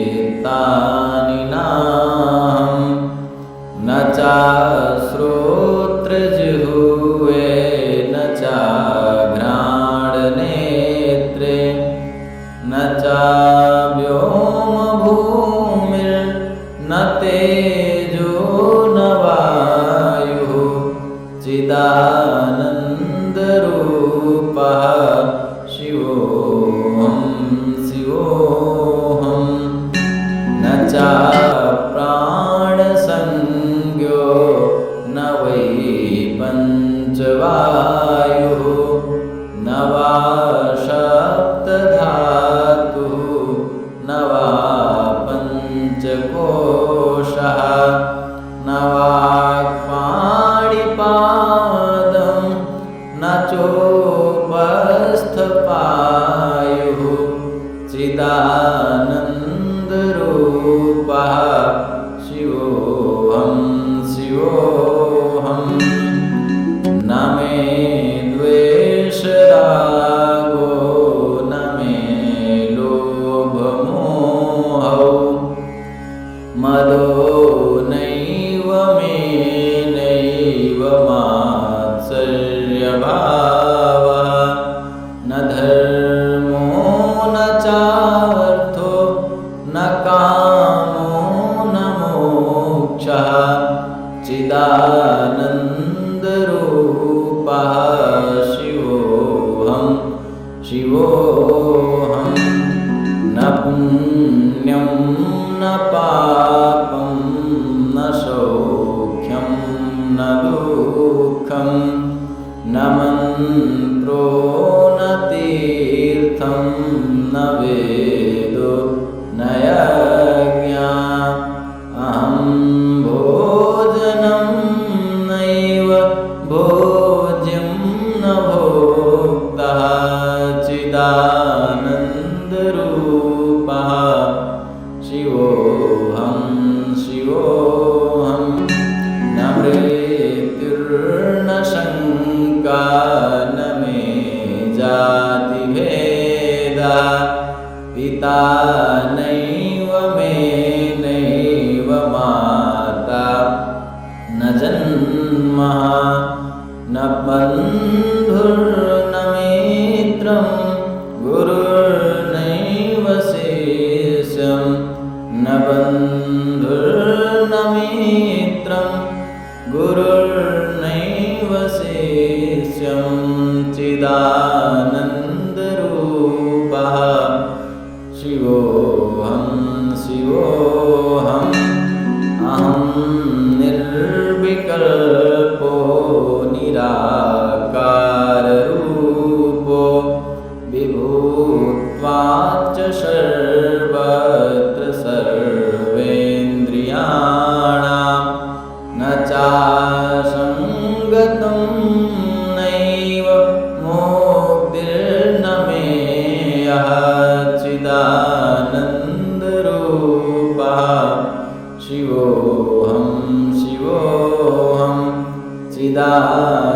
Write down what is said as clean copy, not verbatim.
अहङ्कारचित्तानि नाहं न चाश्रोत्रजिह्वे न चाघ्राणनेत्रे न चाव्योमभूमिर्न तेजो न वायुः चिदानन्दरूपः शिवोऽहं शिवोऽहं न चाप्राणसंज्ञो न वै पञ्चवायुः न वा सप्तधातुः न वा पञ्चकोशः न वाक्पाणिपादं न चोपस्थपायुः चिदानन्दरूपः शिवोऽहं शिवोऽहं न मे द्वेषरागो न मे लोभमोहौ मदो नैव मे नैव मात्सर्यभावः न धर्मो न चार्थो न कामो न मोक्षः चिदानन्दरूपः शिवोऽहं शिवोऽहं न पुण्यं न पापं न सौख्यं न दुःखं न मन्त्रो न तीर्थं न वेदो न यज्ञः अहं भोजनं नैव भोज्यं न भोक्तः चिदानन्दरूपः शिवोऽहं शिवोऽहं न मृत्युर्न शङ्का न मे जातिभेदः पिता नैव मे नैव माता न जन्मः न बन्धुर्न मित्रं गुरुर्नैव शिष्यं न बन्धुर्न मित्रं गुरुर्नैव शिष्यं चिदानन्दरूपः शिवोऽहं शिवोऽहम् अहं निर्विकल्पो निराकाररूपो विभूत्वाच्च सर्वत्र सर्वेन्द्रियाणां न चासङ्गतं नैव मोक्तिर्न मेयः चिदानन्दरूपः शिवोऽहं शिवोऽहं चिदानन्दरूपः